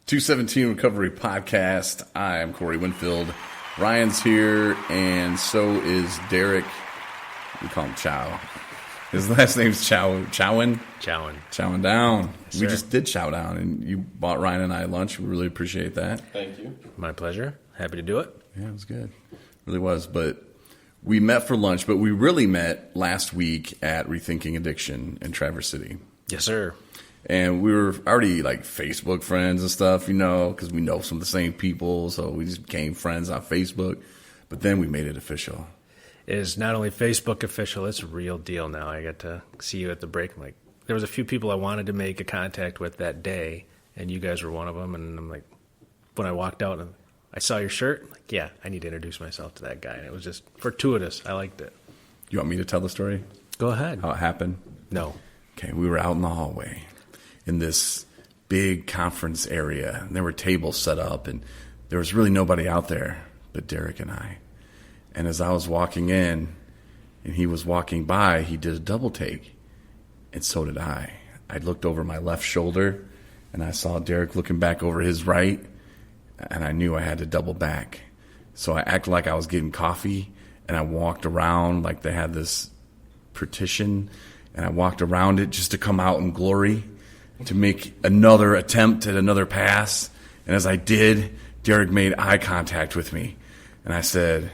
217 Recovery Podcast. I am Corey Winfield. Ryan's here, and so is Derek. We call him Chow. His last name's Chowen. Chowing down. Yes, we just did chow down, and you bought Ryan and I lunch. We really appreciate that. Thank you. My pleasure. Happy to do it. Yeah, it was good. It really was. But we met for lunch, but we really met last week at Rethinking Addiction in Traverse City. Yes, sir. And we were already like Facebook friends and stuff, you know, because we know some of the same people. So we just became friends on Facebook. But then we made it official. It is not only Facebook official, it's a real deal now. I got to see you at the break. I'm like, there was a few people I wanted to make a contact with that day, and you guys were one of them. And I'm like, when I walked out and I saw your shirt, I'm like, yeah, I need to introduce myself to that guy. And it was just fortuitous. I liked it. You want me to tell the story? Go ahead. How it happened? No. Okay, we were out in the hallway in this big conference area. And there were tables set up, and there was really nobody out there but Derek and I. And as I was walking in and he was walking by, he did a double take, and so did I. I looked over my left shoulder, and I saw Derek looking back over his right, and I knew I had to double back. So I acted like I was getting coffee, and I walked around like they had this partition, and I walked around it just to come out in glory, to make another attempt at another pass. And as I did, Derek made eye contact with me, and I said,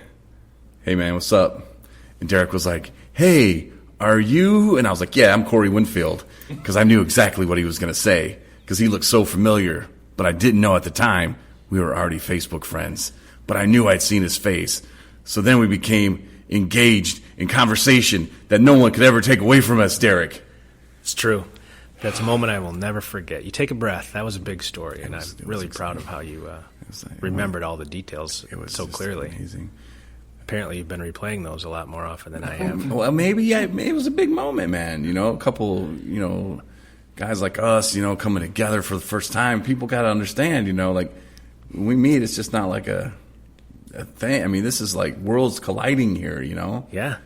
"Hey, man, what's up?" And Derek was like, "Hey, are you?" And I was like, "Yeah, I'm Corey Winfield," because I knew exactly what he was going to say, because he looked so familiar. But I didn't know at the time we were already Facebook friends. But I knew I'd seen his face. So then we became engaged in conversation that no one could ever take away from us, Derek. It's true. That's a moment I will never forget. You take a breath. That was a big story, and I'm really proud of how you remembered all the details so clearly. Amazing. Apparently, you've been replaying those a lot more often than I have. Well, maybe it was a big moment, man. You know, a couple, guys like us, coming together for the first time. People got to understand, like when we meet, it's just not like a thing. I mean, this is like worlds colliding here, Yeah.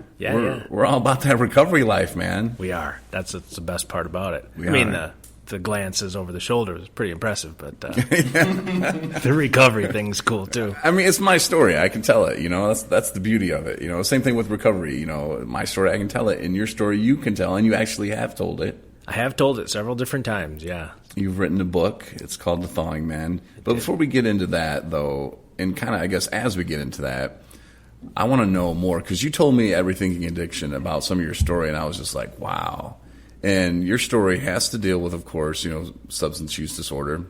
We're all about that recovery life, man. We are. That's the best part about it. We I mean, are. the glances over the shoulder is pretty impressive, but the recovery thing's cool too. I mean, it's my story. I can tell it. That's the beauty of it. Same thing with recovery. My story, I can tell it, and your story, you can tell, and you actually have told it. I have told it several different times. Yeah. You've written a book. It's called The Thawing Man. But before we get into that, though, and kind of, I guess, as we get into that, I want to know more, because you told me at Rethinking Addiction about some of your story, and I was just like, wow. And your story has to deal with, of course, substance use disorder.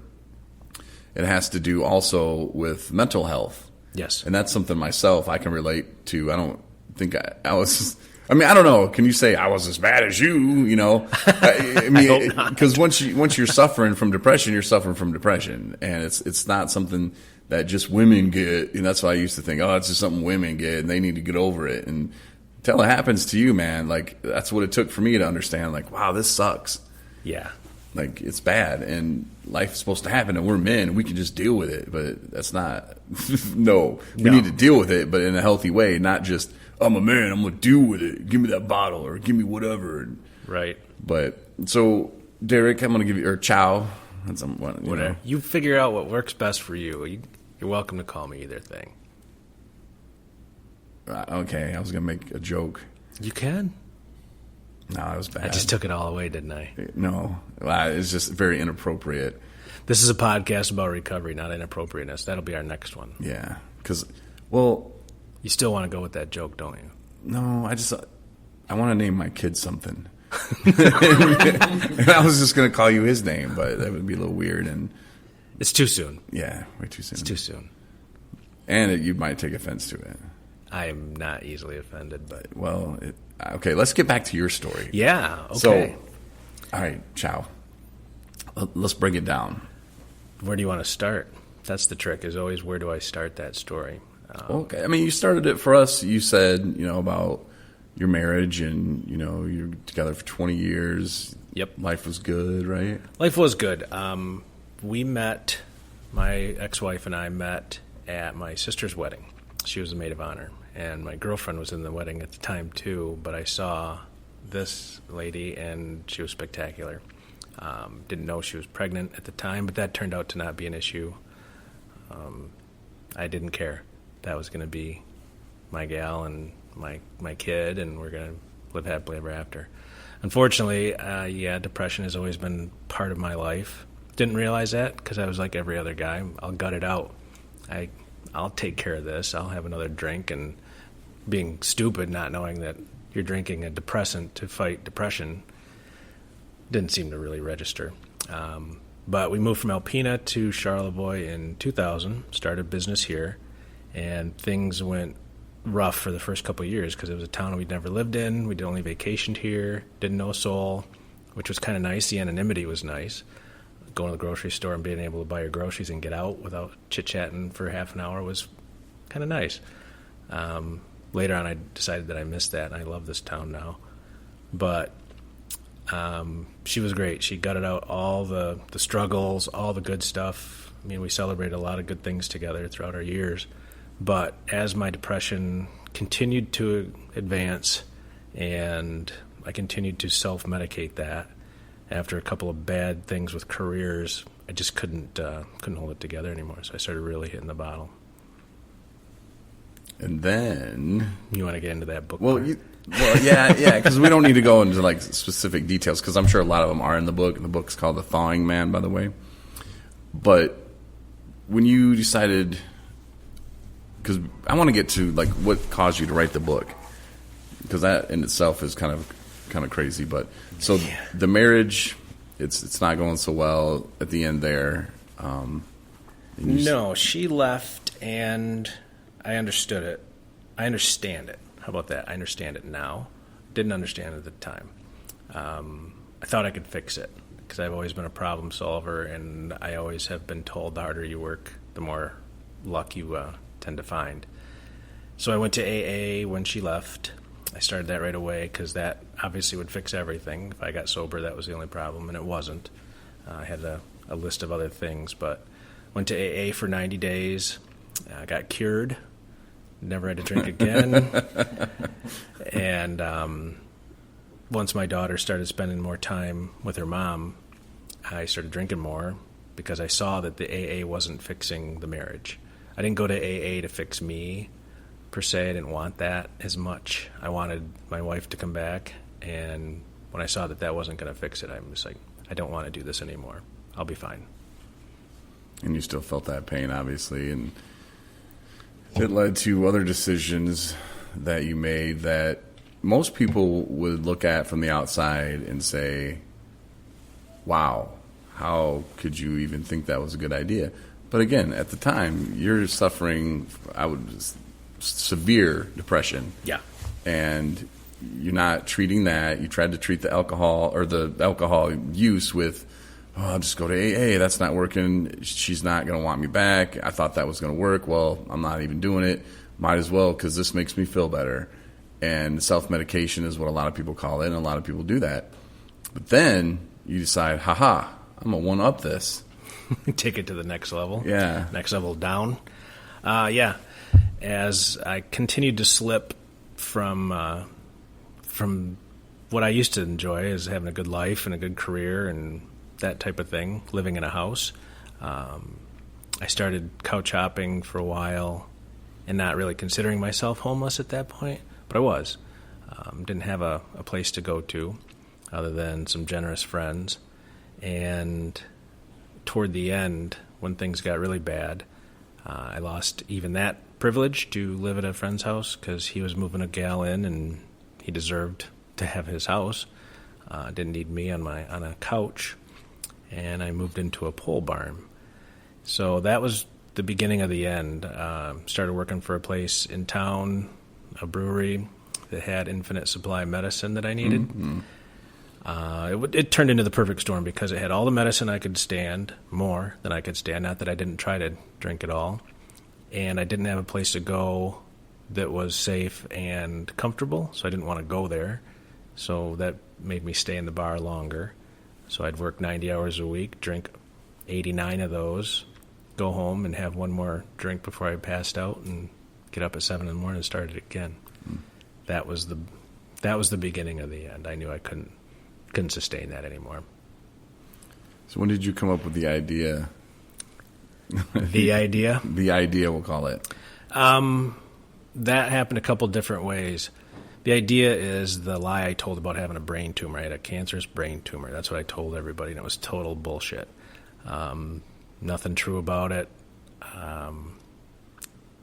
It has to do also with mental health. Yes. And that's something myself I can relate to. I don't think I was... I mean, I don't know. Can you say I was as bad as you? I mean, because once you're suffering from depression, you're suffering from depression, and it's not something that just women get. And that's why I used to think, it's just something women get, and they need to get over it. And until it happens to you, man, like that's what it took for me to understand. Like, wow, this sucks. Yeah. Like it's bad, and life's supposed to happen, and we're men, and we can just deal with it. But that's not. No, we need to deal with it, but in a healthy way, not just. I'm a man, I'm going to deal with it. Give me that bottle or give me whatever. Right. But, so, Derek, I'm going to give you, or Chow. That's whatever. You figure out what works best for you. You're welcome to call me either thing. Okay, I was going to make a joke. You can? No, that was bad. I just took it all away, didn't I? No, it's just very inappropriate. This is a podcast about recovery, not inappropriateness. That'll be our next one. Yeah, because, well... You still want to go with that joke, don't you? No, I want to name my kid something. And I was just going to call you his name, but that would be a little weird. And it's too soon. Yeah, way too soon. It's too soon. And you might take offense to it. I am not easily offended, but... Well, okay, let's get back to your story. Yeah, okay. So, all right, Chow. Let's break it down. Where do you want to start? That's the trick, is always where do I start that story? Okay. I mean, you started it for us. You said, about your marriage and, you're together for 20 years. Yep. Life was good, right? Life was good. We met, my ex-wife and I met at my sister's wedding. She was the maid of honor. And my girlfriend was in the wedding at the time, too. But I saw this lady, and she was spectacular. Didn't know she was pregnant at the time, but that turned out to not be an issue. I didn't care. That was going to be my gal and my kid, and we're going to live happily ever after. Unfortunately, depression has always been part of my life. Didn't realize that because I was like every other guy. I'll gut it out. I'll take care of this. I'll have another drink, and being stupid, not knowing that you're drinking a depressant to fight depression didn't seem to really register. But we moved from Alpena to Charlevoix in 2000, started business here, and things went rough for the first couple of years because it was a town we'd never lived in. We'd only vacationed here, didn't know a soul, which was kind of nice. The anonymity was nice. Going to the grocery store and being able to buy your groceries and get out without chit-chatting for half an hour was kind of nice. Later on, I decided that I missed that, and I love this town now. But she was great. She gutted out all the struggles, all the good stuff. I mean, we celebrated a lot of good things together throughout our years. But as my depression continued to advance and I continued to self-medicate that, after a couple of bad things with careers, I just couldn't hold it together anymore. So I started really hitting the bottle. And then you want to get into that book? Well, yeah, because we don't need to go into like specific details because I'm sure a lot of them are in the book. And the book's called The Thawing Man, by the way. But when you decided, because I want to get to like what caused you to write the book, because that in itself is kind of crazy. But so the marriage, it's not going so well at the end there. No, she left, and I understood it. I understand it. How about that? I understand it now. Didn't understand it at the time. I thought I could fix it because I've always been a problem solver, and I always have been told the harder you work, the more luck you tend to find. So I went to AA when she left. I started that right away because that obviously would fix everything. If I got sober, that was the only problem, and it wasn't. I had a list of other things, but went to AA for 90 days. Got cured. Never had to drink again. And once my daughter started spending more time with her mom, I started drinking more because I saw that the AA wasn't fixing the marriage. I didn't go to AA to fix me, per se. I didn't want that as much. I wanted my wife to come back, and when I saw that that wasn't going to fix it, I was like, I don't want to do this anymore. I'll be fine. And you still felt that pain, obviously, and it led to other decisions that you made that most people would look at from the outside and say, wow, how could you even think that was a good idea? But again, at the time, you're suffering, severe depression. Yeah. And you're not treating that. You tried to treat the alcohol or the alcohol use with, I'll just go to AA. That's not working. She's not going to want me back. I thought that was going to work. Well, I'm not even doing it. Might as well because this makes me feel better. And self-medication is what a lot of people call it, and a lot of people do that. But then you decide, I'm going to one-up this. Take it to the next level. Yeah. Next level down. As I continued to slip from what I used to enjoy as having a good life and a good career and that type of thing, living in a house. I started couch hopping for a while and not really considering myself homeless at that point, but I was. Didn't have a place to go to other than some generous friends. And toward the end, when things got really bad, I lost even that privilege to live at a friend's house because he was moving a gal in and he deserved to have his house. Didn't need me on a couch. And I moved into a pole barn. So that was the beginning of the end. Started working for a place in town, a brewery that had infinite supply of medicine that I needed. Mm-hmm. It turned into the perfect storm because it had all the medicine I could stand, more than I could stand. Not that I didn't try to drink it all. And I didn't have a place to go that was safe and comfortable, so I didn't want to go there. So that made me stay in the bar longer. So I'd work 90 hours a week, drink 89 of those, go home and have one more drink before I passed out, and get up at 7 in the morning and start it again. Mm. That was the beginning of the end. I knew I couldn't sustain that anymore. So when did you come up with the idea? The idea? The idea, we'll call it. That happened a couple different ways. The idea is the lie I told about having a brain tumor. I had a cancerous brain tumor. That's what I told everybody, and it was total bullshit. Nothing true about it.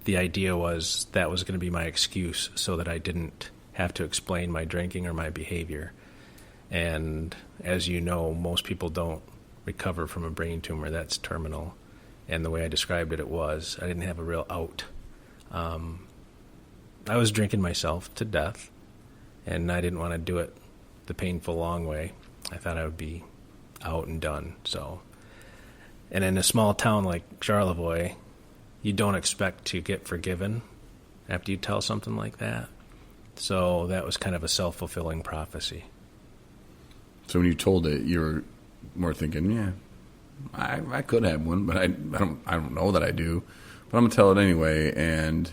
The idea was that was going to be my excuse so that I didn't have to explain my drinking or my behavior. And as you know, most people don't recover from a brain tumor. That's terminal. And the way I described it, it was. I didn't have a real out. I was drinking myself to death, and I didn't want to do it the painful long way. I thought I would be out and done. So, and in a small town like Charlevoix, you don't expect to get forgiven after you tell something like that. So that was kind of a self-fulfilling prophecy. So when you told it, you were more thinking, yeah, I could have one, but I don't know that I do. But I'm going to tell it anyway, and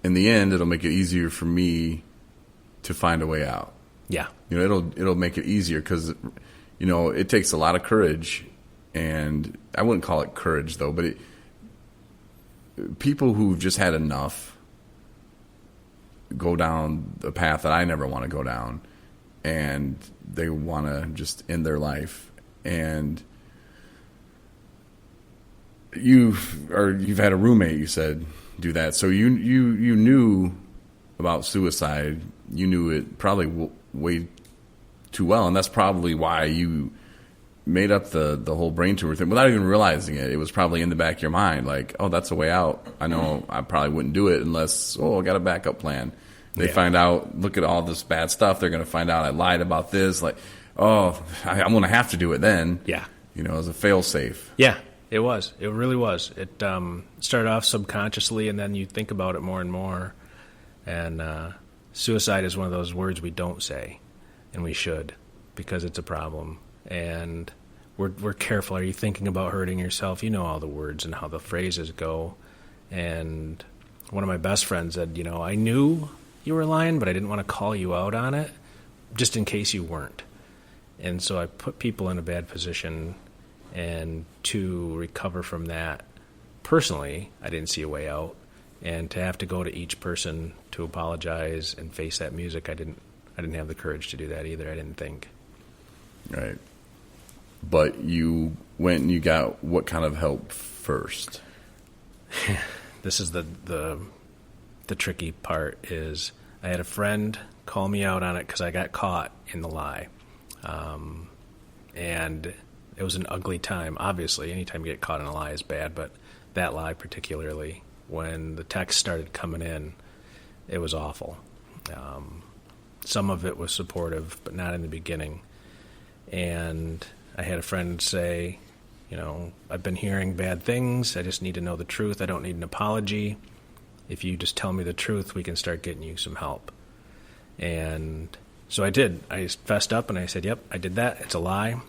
in the end, it'll make it easier for me to find a way out. Yeah. It'll make it easier because, it takes a lot of courage, and I wouldn't call it courage, though, but people who've just had enough go down the path that I never want to go down, and they want to just end their life. And you've had a roommate, you said, do that. So you knew about suicide. You knew it probably way too well, and that's probably why you made up the whole brain tumor thing without even realizing it. It was probably in the back of your mind, like, oh, that's a way out. I know I probably wouldn't do it unless, I got a backup plan. They find out, look at all this bad stuff. They're going to find out I lied about this. Like, I'm going to have to do it then. Yeah. As a fail-safe. Yeah, it was. It really was. It started off subconsciously, and then you think about it more and more. And suicide is one of those words we don't say, and we should, because it's a problem. And we're careful. Are you thinking about hurting yourself? You know all the words and how the phrases go. And one of my best friends said, I knew you were lying, but I didn't want to call you out on it, just in case you weren't. And so I put people in a bad position, and to recover from that, personally, I didn't see a way out. And to have to go to each person to apologize and face that music, I didn't have the courage to do that either. I didn't think. Right. But you went and you got what kind of help first? This is the tricky part is I had a friend call me out on it because I got caught in the lie. And it was an ugly time. Obviously, anytime you get caught in a lie is bad, but that lie particularly, when the text started coming in, it was awful. Some of it was supportive, but not in the beginning. And I had a friend say, I've been hearing bad things. I just need to know the truth. I don't need an apology. If you just tell me the truth, we can start getting you some help. And so I did. I fessed up and I said, yep, I did that. It's a lie.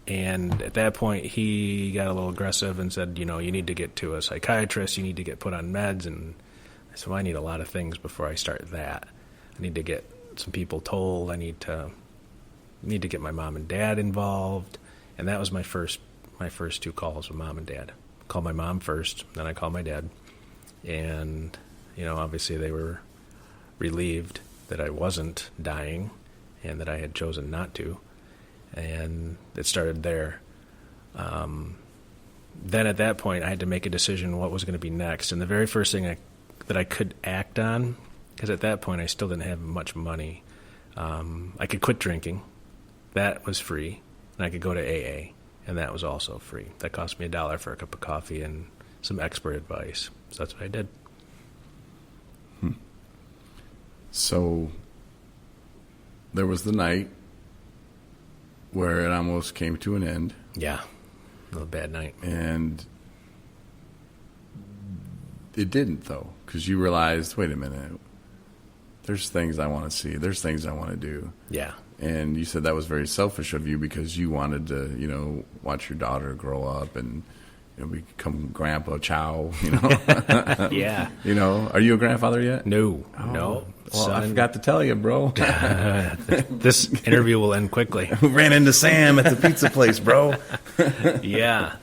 And at that point, he got a little aggressive and said, you need to get to a psychiatrist. You need to get put on meds. And I said, well, I need a lot of things before I start that. I need to get some people told. I need to get my mom and dad involved. And that was my first two calls with mom and dad. I called my mom first, then I called my dad. And, obviously they were relieved that I wasn't dying and that I had chosen not to. And it started there. Then at that point, I had to make a decision what was going to be next. And the very first thing that I could act on, because at that point I still didn't have much money, I could quit drinking. That was free. And I could go to AA, and that was also free. That cost me $1 for a cup of coffee and some expert advice. So that's what I did. So there was the night where it almost came to an end. Yeah, a bad night. And it didn't, though, because you realized, wait a minute, there's things I want to see. There's things I want to do. Yeah. And you said that was very selfish of you because you wanted to, watch your daughter grow up and we become Grandpa Chow, you know. Yeah. You know, are you a grandfather yet? No. Well, I Son, forgot to tell you, bro. this interview will end quickly. We ran into Sam at the pizza place, bro. Yeah.